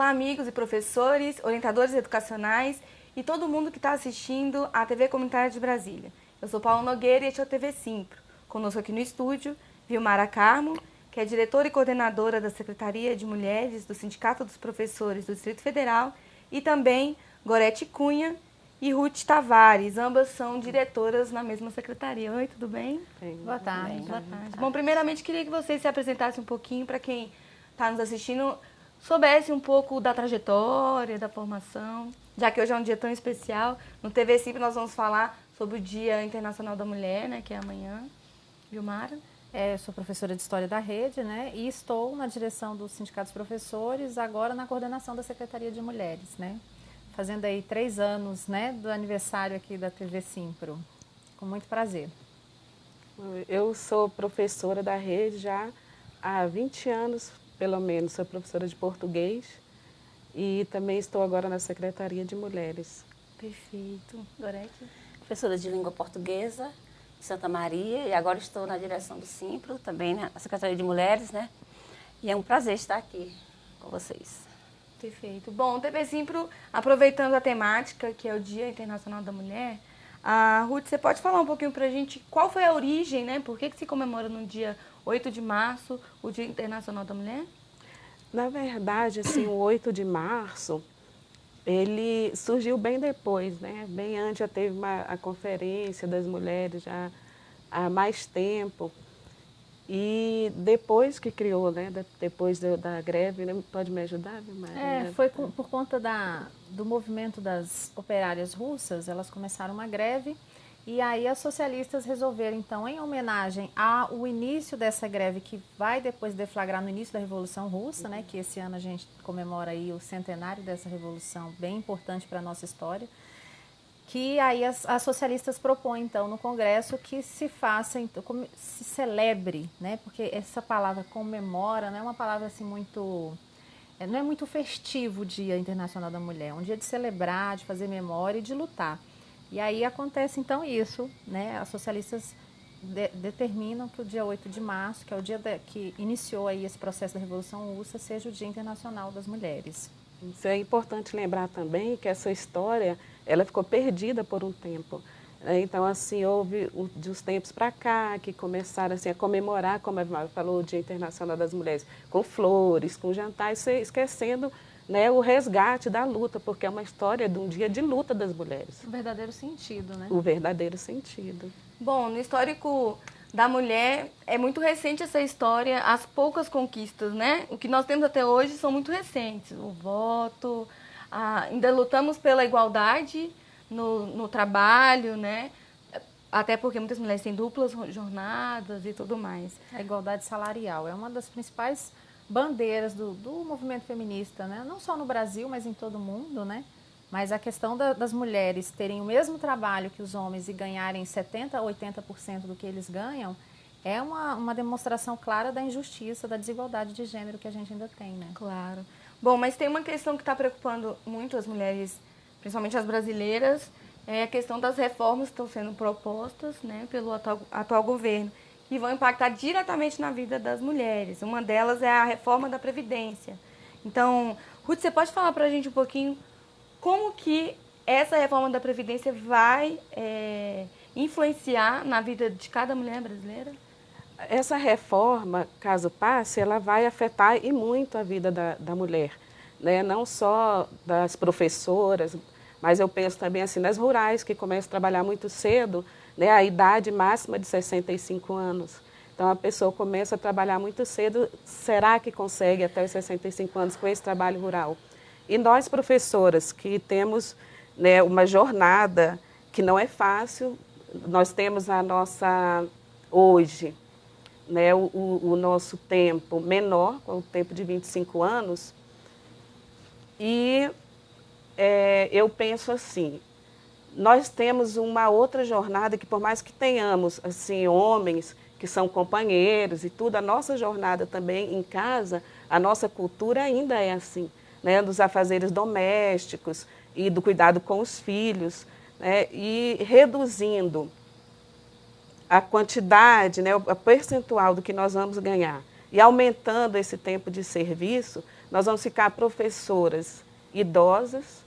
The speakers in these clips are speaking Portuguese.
Olá, amigos e professores, orientadores educacionais e todo mundo que está assistindo à TV Comunitária de Brasília. Eu sou Paulo Nogueira e este é o TV Simpro. Conosco aqui no estúdio, Vilmara Carmo, que é diretora e coordenadora da Secretaria de Mulheres do Sindicato dos Professores do Distrito Federal, e também Gorete Cunha e Ruth Tavares, ambas são diretoras na mesma secretaria. Oi, tudo bem? Boa tarde. Boa tarde. Bom, primeiramente queria que vocês se apresentassem um pouquinho para quem está nos assistindo, soubesse um pouco da trajetória, da formação, já que hoje é um dia tão especial. No TV Simpro nós vamos falar sobre o Dia Internacional da Mulher, né, que é amanhã. Vilmara? Eu sou professora de História da Rede, né, e estou na direção do Sindicato dos Professores, agora na coordenação da Secretaria de Mulheres, né, fazendo aí 3 anos, né, do aniversário aqui da TV Simpro, com muito prazer. Eu sou professora da rede já há 20 anos, pelo menos, sou professora de português e também estou agora na Secretaria de Mulheres. Perfeito. Gorete? Professora de língua portuguesa de Santa Maria e agora estou na direção do Simpro, também na Secretaria de Mulheres, né? E é um prazer estar aqui com vocês. Perfeito. Bom, o TV Simpro, aproveitando a temática, que é o Dia Internacional da Mulher, a Ruth, você pode falar um pouquinho pra gente qual foi a origem, né? Por que se comemora no dia 8 de março o Dia Internacional da Mulher? Na verdade, assim, o 8 de março, ele surgiu bem depois, né? Bem antes já teve a Conferência das Mulheres já há mais tempo. E depois que criou, né? Depois da greve, né? Pode me ajudar, Vilmara? Foi por conta do movimento das operárias russas, elas começaram uma greve e aí as socialistas resolveram, então, em homenagem ao início dessa greve, que vai depois deflagrar no início da Revolução Russa, né, que esse ano a gente comemora aí o centenário dessa revolução, bem importante para a nossa história, que aí as socialistas propõem, então, no Congresso que se faça, então, se celebre, né, porque essa palavra comemora, não é uma palavra assim muito... Não é muito festivo o Dia Internacional da Mulher, é um dia de celebrar, de fazer memória e de lutar. E aí acontece então isso, né? As socialistas determinam que o dia 8 de março, que é o dia que iniciou aí esse processo da Revolução Russa, seja o Dia Internacional das Mulheres. Isso é importante lembrar também que essa história, ela ficou perdida por um tempo. Então, assim, houve dos tempos para cá que começaram assim, a comemorar, como a Vilmara falou, o Dia Internacional das Mulheres, com flores, com jantares, esquecendo, né, o resgate da luta, porque é uma história de um dia de luta das mulheres. O verdadeiro sentido, né? O verdadeiro sentido. Bom, no histórico da mulher, é muito recente essa história, as poucas conquistas, né? O que nós temos até hoje são muito recentes. O voto, ainda lutamos pela igualdade no trabalho, né? Até porque muitas mulheres têm duplas jornadas e tudo mais. A igualdade salarial é uma das principais bandeiras do movimento feminista, né? Não só no Brasil, mas em todo o mundo, né? Mas a questão das mulheres terem o mesmo trabalho que os homens e ganharem 70% a 80% do que eles ganham é uma demonstração clara da injustiça, da desigualdade de gênero que a gente ainda tem, né? Claro. Bom, mas tem uma questão que está preocupando muito as mulheres, principalmente as brasileiras, é a questão das reformas que estão sendo propostas, né, pelo atual governo, que vão impactar diretamente na vida das mulheres. Uma delas é a reforma da Previdência. Então, Ruth, você pode falar para a gente um pouquinho como que essa reforma da Previdência vai influenciar na vida de cada mulher brasileira? Essa reforma, caso passe, ela vai afetar e muito a vida da mulher, né? Não só das professoras, mas eu penso também assim nas rurais, que começam a trabalhar muito cedo, né? A idade máxima de 65 anos. Então, a pessoa começa a trabalhar muito cedo, será que consegue até os 65 anos com esse trabalho rural? E nós, professoras, que temos, né, uma jornada que não é fácil, nós temos a nossa, hoje, né, o nosso tempo menor, o tempo de 25 anos, e eu penso assim, nós temos uma outra jornada que, por mais que tenhamos assim, homens que são companheiros e tudo, a nossa jornada também em casa, a nossa cultura ainda é assim, né, dos afazeres domésticos e do cuidado com os filhos, né, e reduzindo a quantidade, né, a percentual do que nós vamos ganhar e aumentando esse tempo de serviço, nós vamos ficar professoras idosas,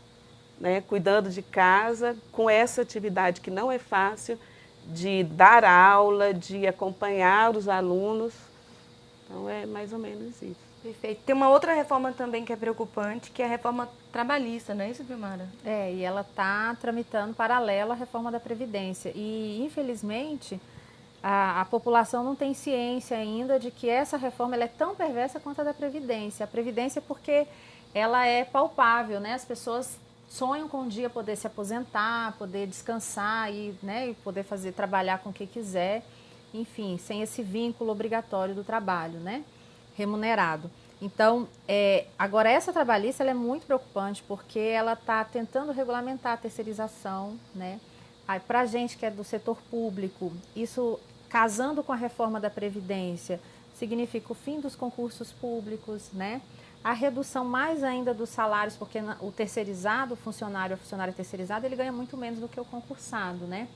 né, cuidando de casa, com essa atividade que não é fácil, de dar aula, de acompanhar os alunos. Então, é mais ou menos isso. Perfeito. Tem uma outra reforma também que é preocupante, que é a reforma trabalhista, não é isso, Vilmara? E ela está tramitando paralela à reforma da Previdência. E, infelizmente, a população não tem ciência ainda de que essa reforma ela é tão perversa quanto a da Previdência. A Previdência porque ela é palpável, né? As pessoas sonham com um dia poder se aposentar, poder descansar e, né, e poder trabalhar com o que quiser, enfim, sem esse vínculo obrigatório do trabalho, né, remunerado. Então, agora essa trabalhista ela é muito preocupante porque ela está tentando regulamentar a terceirização, né? Para a gente que é do setor público, isso casando com a reforma da Previdência, significa o fim dos concursos públicos, né? A redução mais ainda dos salários, porque o terceirizado, o funcionária terceirizada, ele ganha muito menos do que o concursado, né?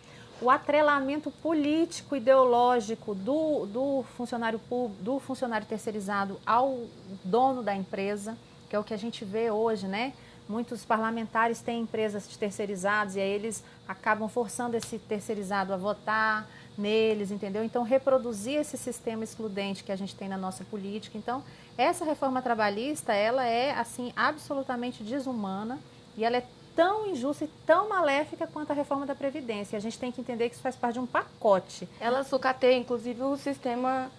O atrelamento político, ideológico do funcionário público, do funcionário terceirizado ao dono da empresa, que é o que a gente vê hoje, né? Muitos parlamentares têm empresas de terceirizados e aí eles acabam forçando esse terceirizado a votar neles, entendeu? Então, reproduzir esse sistema excludente que a gente tem na nossa política. Então, essa reforma trabalhista, ela é, assim, absolutamente desumana e ela é tão injusta e tão maléfica quanto a reforma da Previdência. A gente tem que entender que isso faz parte de um pacote. Ela sucateia, inclusive, o sistema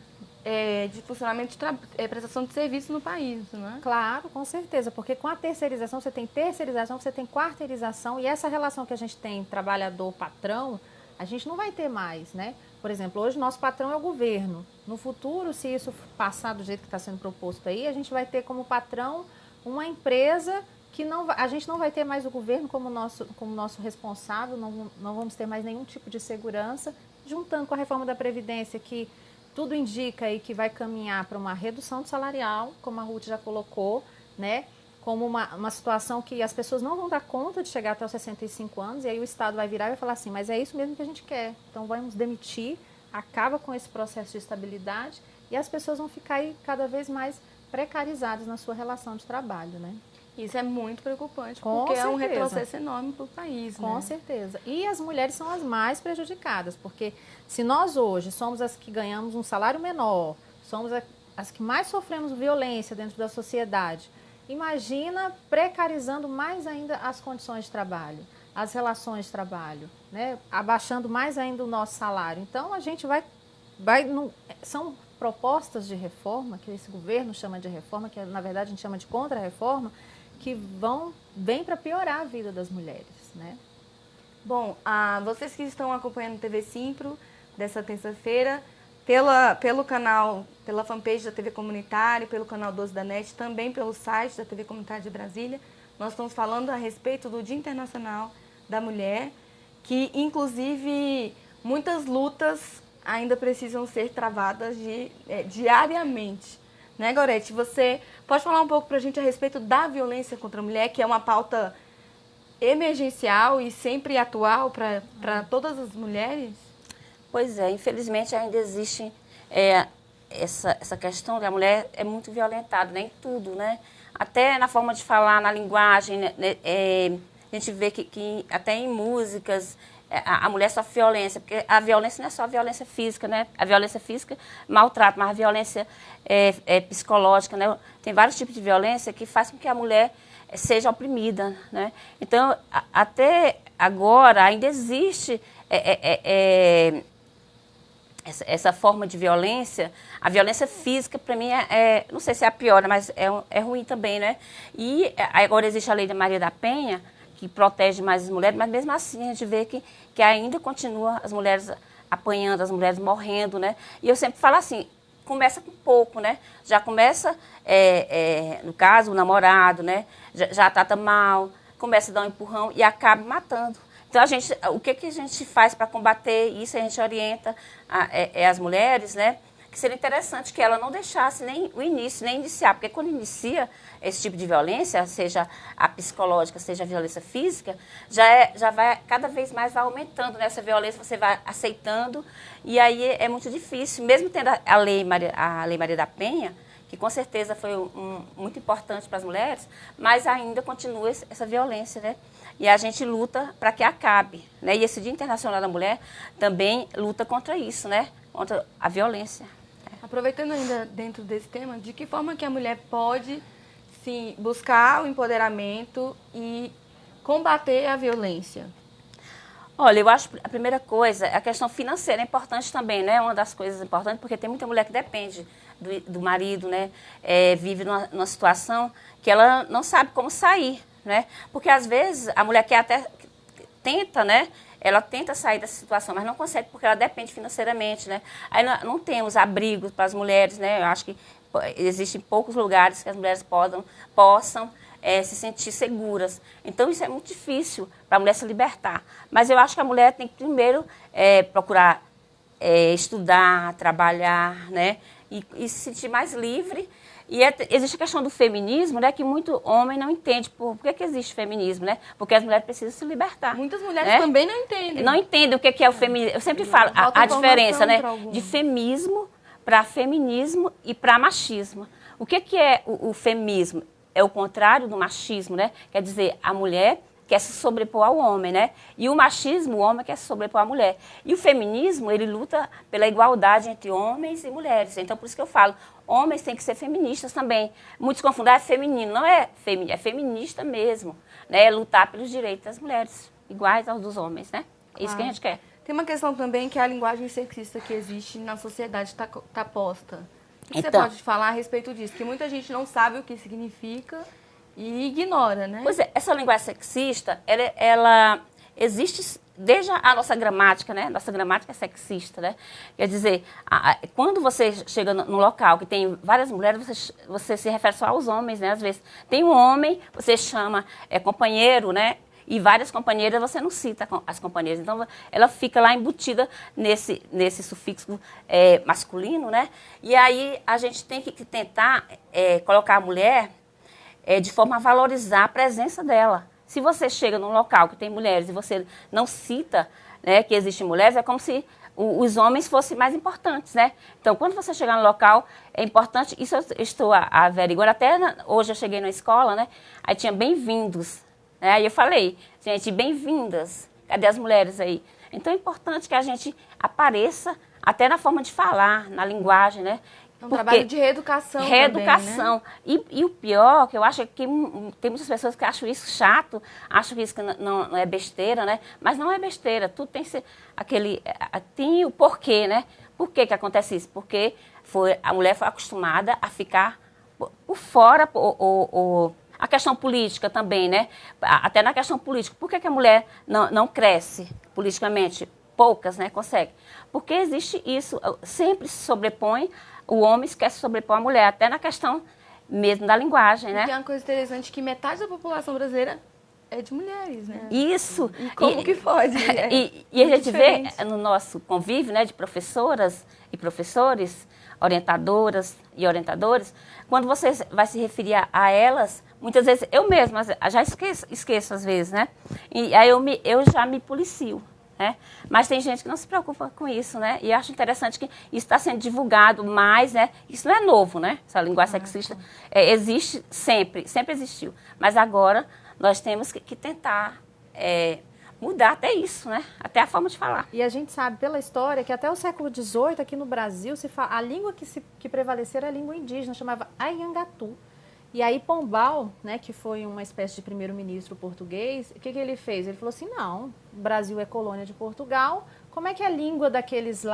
de funcionamento de prestação de serviço no país, não é? Claro, com certeza, porque com a terceirização, você tem terceirização, você tem quarteirização, e essa relação que a gente tem trabalhador-patrão, a gente não vai ter mais, né? Por exemplo, hoje nosso patrão é o governo. No futuro, se isso passar do jeito que está sendo proposto aí, a gente vai ter como patrão uma empresa que a gente não vai ter mais o governo como nosso responsável, não vamos ter mais nenhum tipo de segurança, juntando com a reforma da Previdência, que tudo indica aí que vai caminhar para uma redução do salarial, como a Ruth já colocou, né? Como uma situação que as pessoas não vão dar conta de chegar até os 65 anos, e aí o Estado vai virar e vai falar assim, mas é isso mesmo que a gente quer, então vamos demitir, acaba com esse processo de estabilidade, e as pessoas vão ficar aí cada vez mais precarizadas na sua relação de trabalho, né? Isso é muito preocupante, Com porque certeza. é um retrocesso enorme para o país, Com né? certeza. E as mulheres são as mais prejudicadas, porque se nós hoje somos as que ganhamos um salário menor, somos as que mais sofremos violência dentro da sociedade, imagina precarizando mais ainda as condições de trabalho, as relações de trabalho, né? Abaixando mais ainda o nosso salário. Então, a gente são propostas de reforma, que esse governo chama de reforma, que na verdade a gente chama de contra-reforma, que vêm para piorar a vida das mulheres, né? Bom, vocês que estão acompanhando o TV Simpro dessa terça-feira, pelo canal, pela fanpage da TV Comunitária, pelo canal 12 da NET, também pelo site da TV Comunitária de Brasília, nós estamos falando a respeito do Dia Internacional da Mulher, que inclusive muitas lutas ainda precisam ser travadas diariamente. Né, Gorete? Você pode falar um pouco para a gente a respeito da violência contra a mulher, que é uma pauta emergencial e sempre atual para todas as mulheres? Pois é, infelizmente ainda existe essa questão da mulher é muito violentada, né, em tudo, né? Até na forma de falar, na linguagem, né, a gente vê que até em músicas a mulher sofre violência, porque a violência não é só a violência física, né? A violência física maltrata, mas a violência psicológica, né? Tem vários tipos de violência que faz com que a mulher seja oprimida, né? Então, até agora ainda existe essa forma de violência. A violência física, para mim, não sei se é a pior, mas é ruim também, né? E agora existe a Lei da Maria da Penha, que protege mais as mulheres, mas mesmo assim a gente vê que ainda continua as mulheres apanhando, as mulheres morrendo, né? E eu sempre falo assim, começa com pouco, né? Já começa, no caso, o namorado, né? Já trata mal, começa a dar um empurrão e acaba matando. Então, o que a gente faz para combater isso? A gente orienta as mulheres, né? Que seria interessante que ela não deixasse nem o início, nem iniciar, porque quando inicia esse tipo de violência, seja a psicológica, seja a violência física, já vai, cada vez mais vai aumentando, né? Essa violência, você vai aceitando, e aí é muito difícil, mesmo tendo a Lei Maria da Penha, que com certeza foi muito importante para as mulheres, mas ainda continua essa violência, né? E a gente luta para que acabe, né? E esse Dia Internacional da Mulher também luta contra isso, né? Contra a violência. Aproveitando ainda dentro desse tema, de que forma que a mulher pode, sim, buscar o empoderamento e combater a violência? Olha, eu acho que a primeira coisa, a questão financeira é importante também, né? Uma das coisas importantes, porque tem muita mulher que depende do marido, né? Vive numa situação que ela não sabe como sair, né? Porque às vezes a mulher quer até tenta, né? Ela tenta sair dessa situação, mas não consegue porque ela depende financeiramente, né? Aí não temos abrigos para as mulheres, né? Eu acho que existem poucos lugares que as mulheres possam se sentir seguras. Então, isso é muito difícil para a mulher se libertar. Mas eu acho que a mulher tem que primeiro procurar estudar, trabalhar, né? E se sentir mais livre. E existe a questão do feminismo, né, que muito homem não entende. Por que existe feminismo, né? Porque as mulheres precisam se libertar. Muitas mulheres né? Também não entendem. Não entendem o que é o feminismo. Eu sempre falo a diferença, né, de feminismo para feminismo e para machismo. O que é o feminismo? É o contrário do machismo, né? Quer dizer, a mulher quer se sobrepor ao homem, né? E o machismo, o homem quer se sobrepor à mulher. E o feminismo, ele luta pela igualdade entre homens e mulheres. Então, por isso que eu falo, homens têm que ser feministas também. Muitos confundem, é feminino. Não é feminino, é feminista mesmo. Né? É lutar pelos direitos das mulheres, iguais aos dos homens, né? É isso que a gente quer. Tem uma questão também que a linguagem sexista que existe na sociedade está posta. O que você pode falar a respeito disso? Que muita gente não sabe o que significa e ignora, né? Pois é, essa linguagem sexista, ela existe desde a nossa gramática, né? Nossa gramática é sexista, né? Quer dizer, quando você chega no local que tem várias mulheres, você se refere só aos homens, né? Às vezes tem um homem, você chama companheiro, né? E várias companheiras, você não cita as companheiras. Então, ela fica lá embutida nesse sufixo masculino, né? E aí, a gente tem que tentar colocar a mulher de forma a valorizar a presença dela. Se você chega num local que tem mulheres e você não cita, né, que existem mulheres, é como se os homens fossem mais importantes, né? Então, quando você chegar no local, é importante... Isso eu estou averiguando. Até hoje eu cheguei na escola, né? Aí tinha bem-vindos. Aí eu falei, gente, bem-vindas, cadê as mulheres aí? Então é importante que a gente apareça até na forma de falar, na linguagem, né? É um trabalho de reeducação também, né? E o pior, que eu acho é que tem muitas pessoas que acham isso chato, acham que isso não é besteira, né? Mas não é besteira, tudo tem que ser tem o porquê, né? Por que acontece isso? Porque a mulher foi acostumada a ficar por fora, a questão política também, né? Até na questão política. Por que a mulher não cresce politicamente? Poucas, né? Consegue. Porque existe isso, sempre se sobrepõe, o homem quer se sobrepor à mulher, até na questão mesmo da linguagem, né? E tem uma coisa interessante que metade da população brasileira é de mulheres, né? Isso. E como que pode? E a gente vê no nosso convívio, né, de professoras e professores, orientadoras e orientadores, quando você vai se referir a elas, muitas vezes eu mesma já esqueço às vezes, né? E aí eu já me policio, né? Mas tem gente que não se preocupa com isso, né? E eu acho interessante que isso está sendo divulgado mais, né? Isso não é novo, né? Essa linguagem sexista existe sempre existiu. Mas agora nós temos que tentar mudar até isso, né? Até a forma de falar. E a gente sabe pela história que até o século XVIII, aqui no Brasil, a língua que prevalecia era a língua indígena, chamava Anhangatu. E aí Pombal, né, que foi uma espécie de primeiro-ministro português, o que ele fez? Ele falou assim, não, o Brasil é colônia de Portugal, como é que a língua daqueles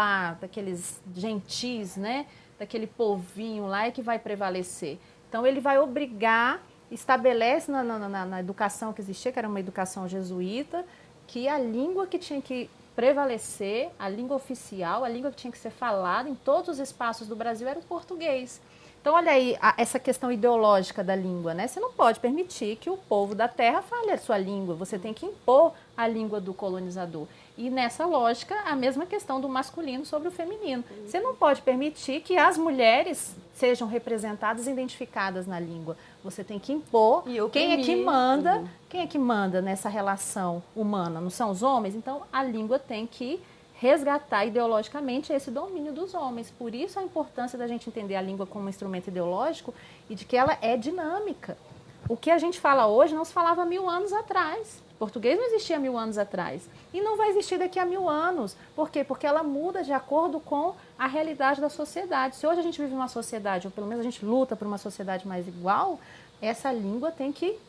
gentis, né, daquele povinho lá é que vai prevalecer? Então ele vai obrigar, estabelece na educação que existia, que era uma educação jesuíta, que a língua que tinha que prevalecer, a língua oficial, a língua que tinha que ser falada em todos os espaços do Brasil era o português. Então, olha aí essa questão ideológica da língua, né? Você não pode permitir que o povo da terra fale a sua língua, você tem que impor a língua do colonizador. E nessa lógica, a mesma questão do masculino sobre o feminino. Você não pode permitir que as mulheres sejam representadas e identificadas na língua. Você tem que impor quem é que manda nessa relação humana, não são os homens? Então, a língua tem que resgatar ideologicamente esse domínio dos homens. Por isso a importância da gente entender a língua como um instrumento ideológico e de que ela é dinâmica. O que a gente fala hoje não se falava há 1000 anos atrás. Português não existia 1000 anos atrás. E não vai existir daqui a 1000 anos. Por quê? Porque ela muda de acordo com a realidade da sociedade. Se hoje a gente vive uma sociedade, ou pelo menos a gente luta por uma sociedade mais igual, essa língua tem que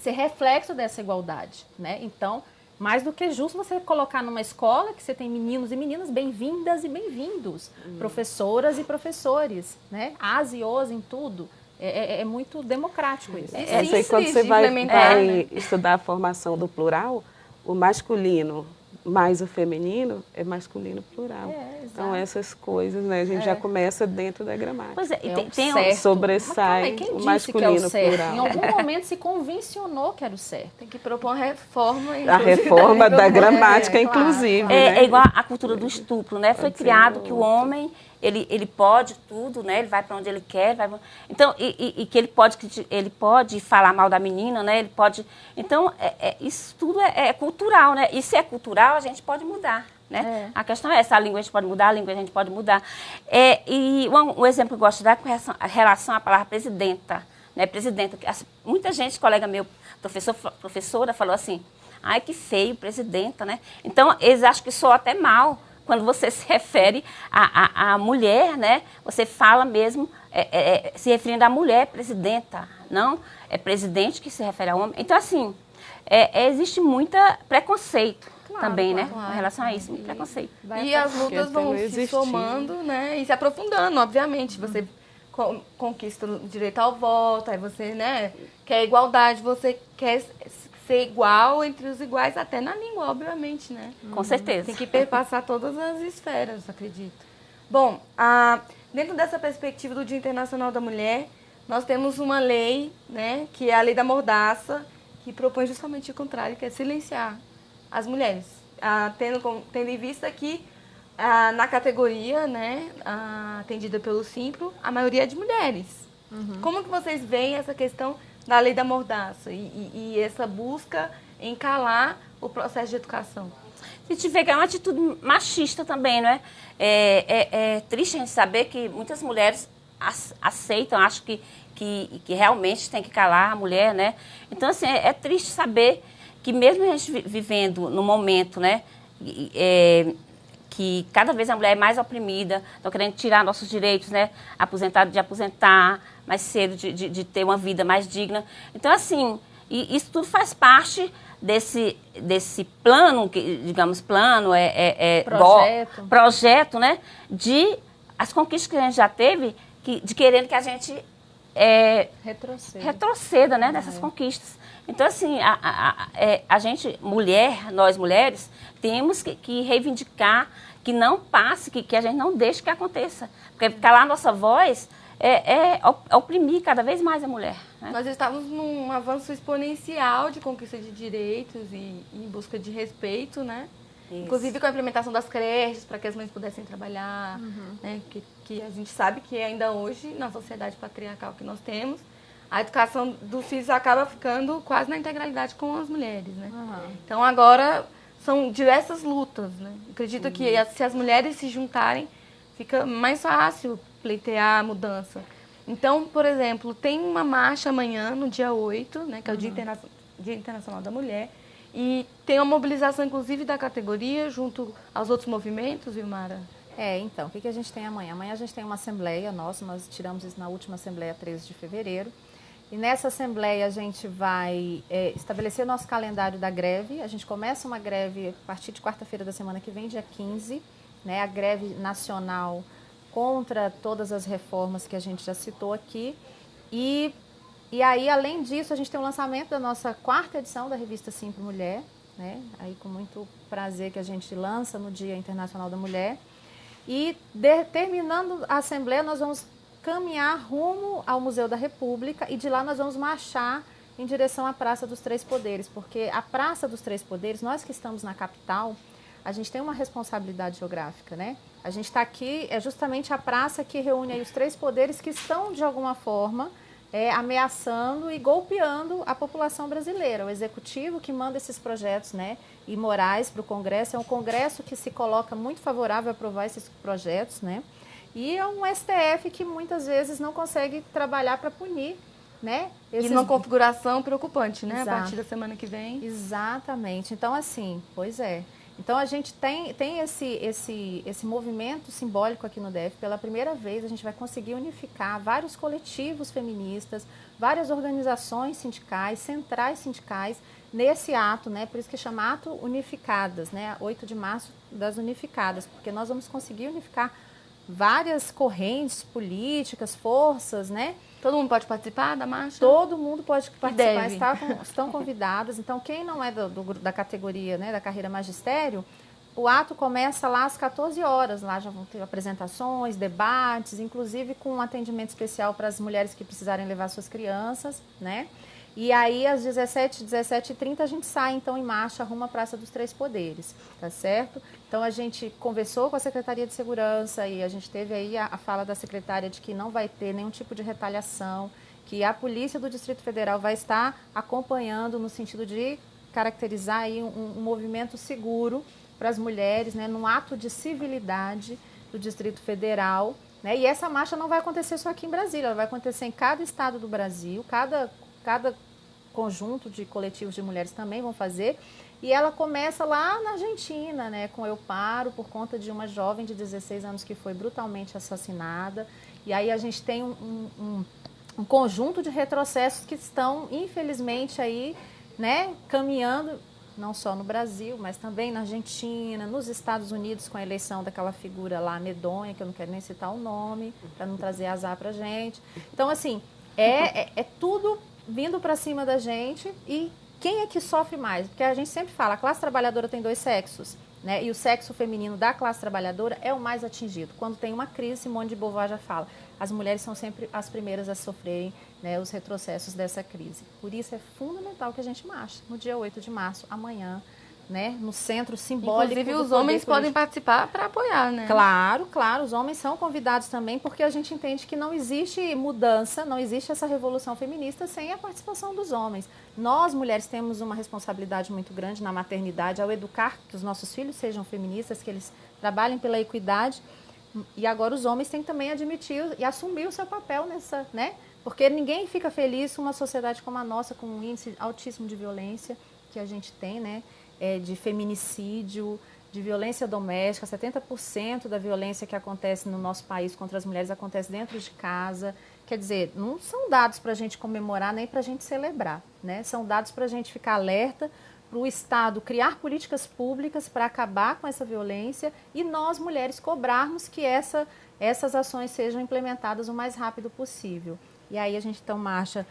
ser reflexo dessa igualdade, né? Então, mais do que justo você colocar numa escola que você tem meninos e meninas bem-vindas e bem-vindos, professoras e professores, né? As e os em tudo. É muito democrático isso. E quando você vai estudar a formação do plural, o masculino mais o feminino é masculino plural. Então, essas coisas, né, a gente já começa dentro da gramática. Pois é, sobressai o masculino plural. Em algum momento se convencionou que era o certo. Tem que propor uma reforma. A reforma da gramática, inclusive. Claro. Né? É igual a cultura do estupro, né? Foi criado que o homem, ele pode tudo, né? Ele vai para onde ele quer. Então, e que ele pode falar mal da menina, né? Ele pode... Então, isso tudo é cultural, né? E se é cultural, a gente pode mudar, né? A questão é essa, a língua a gente pode mudar, a língua a gente pode mudar. E um exemplo que eu gosto de dar é com relação à palavra presidenta, né? Presidenta. Muita gente, colega meu, professora, falou assim, ai, que feio, presidenta, né? Então, eles acham que soa até mal. Quando você se refere à mulher, né? Você fala mesmo se referindo à mulher presidenta, não é presidente que se refere ao homem. Então, assim, existe muito preconceito também, né? Com relação a isso, muito preconceito. E as lutas vão se somando, né? E se aprofundando, obviamente. Você conquista o direito ao voto, aí você, né, quer igualdade, você quer ser igual entre os iguais, até na língua, obviamente, né? Com certeza. Tem que perpassar todas as esferas, acredito. Bom, dentro dessa perspectiva do Dia Internacional da Mulher, nós temos uma lei, né, que é a Lei da Mordaça, que propõe justamente o contrário, que é silenciar as mulheres. Tendo em vista que na categoria, né, atendida pelo Simpro, a maioria é de mulheres. Como que vocês veem essa questão da Lei da Mordaça e essa busca em calar o processo de educação? A gente vê que é uma atitude machista também, não é? É triste a gente saber que muitas mulheres aceitam, acham que realmente tem que calar a mulher, né? Então, assim, é triste saber que mesmo a gente vivendo no momento, né, que cada vez a mulher é mais oprimida, estão querendo tirar nossos direitos, né, de aposentar mais cedo, de ter uma vida mais digna. Então, assim, isso tudo faz parte desse plano, digamos, projeto, né, de as conquistas que a gente já teve, de querendo que a gente retroceda, né, dessas conquistas. Então, assim, a gente, nós mulheres, temos que reivindicar que não passe, que a gente não deixe que aconteça. Porque calar a nossa voz oprimir cada vez mais a mulher. Né? Nós estávamos num avanço exponencial de conquista de direitos e em busca de respeito, né? Isso. Inclusive com a implementação das creches, para que as mães pudessem trabalhar, né? Que a gente sabe que ainda hoje, na sociedade patriarcal que nós temos, a educação dos filhos acaba ficando quase na integralidade com as mulheres, né? Então agora são diversas lutas, né? Acredito que se as mulheres se juntarem, fica mais fácil pleitear a mudança. Então, por exemplo, tem uma marcha amanhã, no dia 8, né, que é o Dia Internacional da Mulher, e tem uma mobilização, inclusive, da categoria junto aos outros movimentos, Vilmara? Então, o que a gente tem amanhã? Amanhã a gente tem uma assembleia nossa, nós tiramos isso na última assembleia, 13 de fevereiro, e nessa assembleia a gente vai estabelecer nosso calendário da greve. A gente começa uma greve a partir de quarta-feira da semana que vem, dia 15, né, a greve nacional contra todas as reformas que a gente já citou aqui. E aí, além disso, a gente tem o lançamento da nossa 4ª edição da revista Simpro Mulher, né? Aí com muito prazer que a gente lança no Dia Internacional da Mulher. E terminando a Assembleia, nós vamos caminhar rumo ao Museu da República e de lá nós vamos marchar em direção à Praça dos Três Poderes, porque a Praça dos Três Poderes, nós que estamos na capital, a gente tem uma responsabilidade geográfica, né? A gente está aqui, é justamente a praça que reúne aí os três poderes que estão, de alguma forma, ameaçando e golpeando a população brasileira. O executivo que manda esses projetos, né, imorais para o Congresso, é um Congresso que se coloca muito favorável a aprovar esses projetos, né, e é um STF que muitas vezes não consegue trabalhar para punir, né? E numa configuração preocupante, né? Exato. A partir da semana que vem. Exatamente. Então, assim, pois é. Então, a gente tem esse movimento simbólico aqui no DF. Pela primeira vez, a gente vai conseguir unificar vários coletivos feministas, várias organizações sindicais, centrais sindicais, nesse ato, né? Por isso que chama Ato Unificadas, né? 8 de março das Unificadas, porque nós vamos conseguir unificar várias correntes políticas, forças, né? Todo mundo pode participar da marcha? Todo mundo pode participar, Deve. estão convidadas. Então, quem não é da categoria, né, da carreira magistério, o ato começa lá às 14 horas. Lá já vão ter apresentações, debates, inclusive com um atendimento especial para as mulheres que precisarem levar suas crianças, né? E aí, às 17h30, a gente sai, então, em marcha, rumo à Praça dos Três Poderes, tá certo? Então, a gente conversou com a Secretaria de Segurança e a gente teve aí a fala da secretária de que não vai ter nenhum tipo de retaliação, que a Polícia do Distrito Federal vai estar acompanhando no sentido de caracterizar aí um movimento seguro para as mulheres, né, num ato de civilidade do Distrito Federal, né? E essa marcha não vai acontecer só aqui em Brasília, ela vai acontecer em cada estado do Brasil, cada conjunto de coletivos de mulheres também vão fazer. E ela começa lá na Argentina, né, com Eu Paro, por conta de uma jovem de 16 anos que foi brutalmente assassinada. E aí a gente tem um conjunto de retrocessos que estão, infelizmente, aí, né, caminhando, não só no Brasil, mas também na Argentina, nos Estados Unidos, com a eleição daquela figura lá medonha, que eu não quero nem citar o nome, para não trazer azar pra gente. Então, assim, é tudo vindo para cima da gente. E quem é que sofre mais? Porque a gente sempre fala, a classe trabalhadora tem 2 sexos, né? E o sexo feminino da classe trabalhadora é o mais atingido. Quando tem uma crise, Simone de Beauvoir já fala, as mulheres são sempre as primeiras a sofrerem, né, os retrocessos dessa crise. Por isso é fundamental que a gente marche no dia 8 de março, amanhã, né, no centro simbólico. Inclusive, os homens podem participar para apoiar, né? Claro, claro, os homens são convidados também, porque a gente entende que não existe mudança, não existe essa revolução feminista sem a participação dos homens. Nós, mulheres, temos uma responsabilidade muito grande na maternidade, ao educar que os nossos filhos sejam feministas, que eles trabalhem pela equidade. E agora os homens têm que também admitir e assumir o seu papel nessa, né? Porque ninguém fica feliz com uma sociedade como a nossa, com um índice altíssimo de violência que a gente tem, né? De feminicídio, de violência doméstica. 70% da violência que acontece no nosso país contra as mulheres acontece dentro de casa. Quer dizer, não são dados para a gente comemorar nem para a gente celebrar, né? São dados para a gente ficar alerta, para o Estado criar políticas públicas para acabar com essa violência e nós, mulheres, cobrarmos que essas ações sejam implementadas o mais rápido possível. E aí a gente então marcha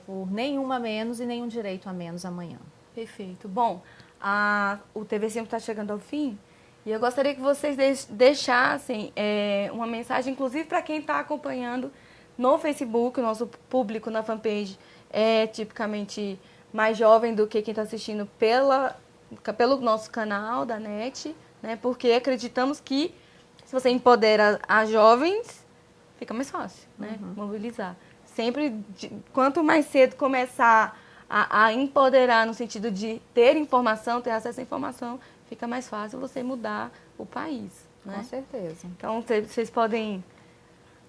por nenhuma menos e nenhum direito a menos amanhã. Perfeito. Bom, o TV5 está chegando ao fim e eu gostaria que vocês deixassem uma mensagem, inclusive para quem está acompanhando no Facebook. O nosso público na fanpage é tipicamente mais jovem do que quem está assistindo pelo nosso canal da NET, né? Porque acreditamos que se você empodera as jovens, fica mais fácil, né? Mobilizar. Sempre, quanto mais cedo começar a empoderar no sentido de ter informação, ter acesso à informação, fica mais fácil você mudar o país, né? Com certeza. Então, vocês podem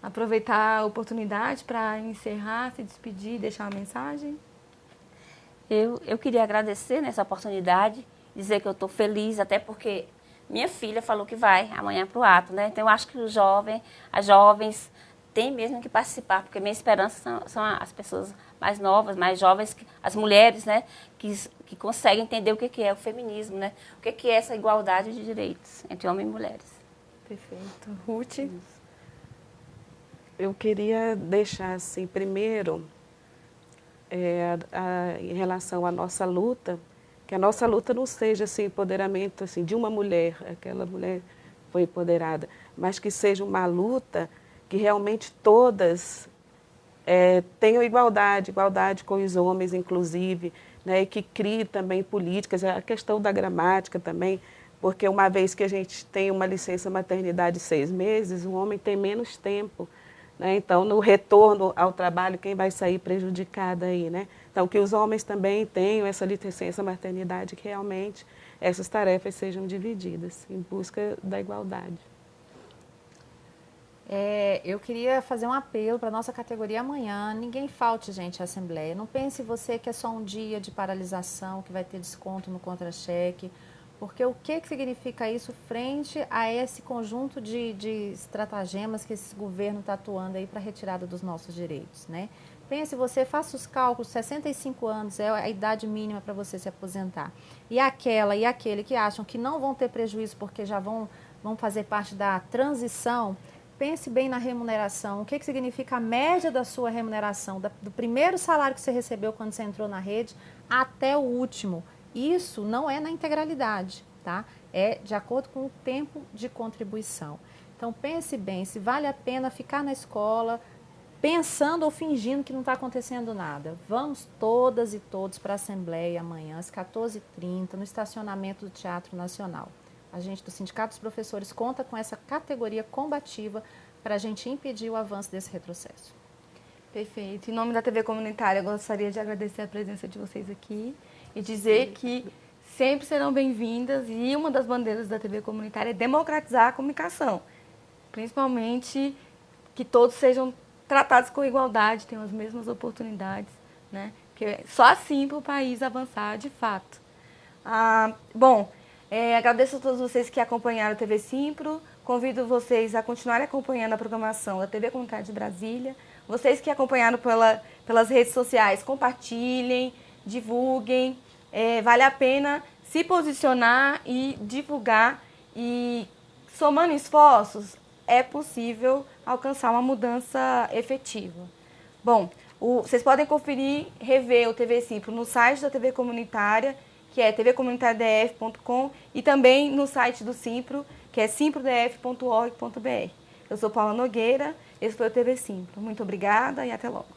aproveitar a oportunidade para encerrar, se despedir, deixar uma mensagem. Eu queria agradecer nessa oportunidade, dizer que eu estou feliz, até porque minha filha falou que vai amanhã para o ato, né? Então, eu acho que as jovens têm mesmo que participar, porque minha esperança são as pessoas mais novas, mais jovens, as mulheres, né? Que conseguem entender o que é o feminismo, né? O que é essa igualdade de direitos entre homens e mulheres. Perfeito. Ruth? Eu queria deixar, assim, primeiro, em relação à nossa luta, que a nossa luta não seja assim, empoderamento assim, de uma mulher, aquela mulher foi empoderada, mas que seja uma luta que realmente todas tenham igualdade com os homens, inclusive, né, e que crie também políticas, a questão da gramática também, porque uma vez que a gente tem uma licença maternidade de 6 meses, o homem tem menos tempo, né? Então, no retorno ao trabalho, quem vai sair prejudicado aí, né? Então, que os homens também tenham essa licença maternidade, que realmente essas tarefas sejam divididas em busca da igualdade. Eu queria fazer um apelo para a nossa categoria amanhã. Ninguém falte, gente, à Assembleia. Não pense você que é só um dia de paralisação, que vai ter desconto no contra-cheque, porque o que significa isso frente a esse conjunto de estratagemas que esse governo está atuando aí para a retirada dos nossos direitos, né? Pense você, faça os cálculos, 65 anos é a idade mínima para você se aposentar. E aquela e aquele que acham que não vão ter prejuízo porque já vão fazer parte da transição. Pense bem na remuneração. O que significa a média da sua remuneração, do primeiro salário que você recebeu quando você entrou na rede até o último. Isso não é na integralidade, tá? É de acordo com o tempo de contribuição. Então, pense bem se vale a pena ficar na escola pensando ou fingindo que não está acontecendo nada. Vamos todas e todos para a Assembleia amanhã, às 14h30, no estacionamento do Teatro Nacional. A gente do Sindicato dos Professores conta com essa categoria combativa para a gente impedir o avanço desse retrocesso. Perfeito. Em nome da TV Comunitária, eu gostaria de agradecer a presença de vocês aqui e dizer que sempre serão bem-vindas, e uma das bandeiras da TV Comunitária é democratizar a comunicação, principalmente que todos sejam tratados com igualdade, tenham as mesmas oportunidades, né? Porque só assim para o país avançar de fato. Agradeço a todos vocês que acompanharam a TV Simpro. Convido vocês a continuarem acompanhando a programação da TV Comunitária de Brasília. Vocês que acompanharam pelas redes sociais, compartilhem, divulguem. Vale a pena se posicionar e divulgar. E somando esforços, é possível alcançar uma mudança efetiva. Bom, vocês podem conferir, rever o TV Simpro no site da TV Comunitária, que é tvcomunitariadf.com, e também no site do Simpro, que é simprodf.org.br. Eu sou Paula Nogueira, esse foi o TV Simpro. Muito obrigada e até logo.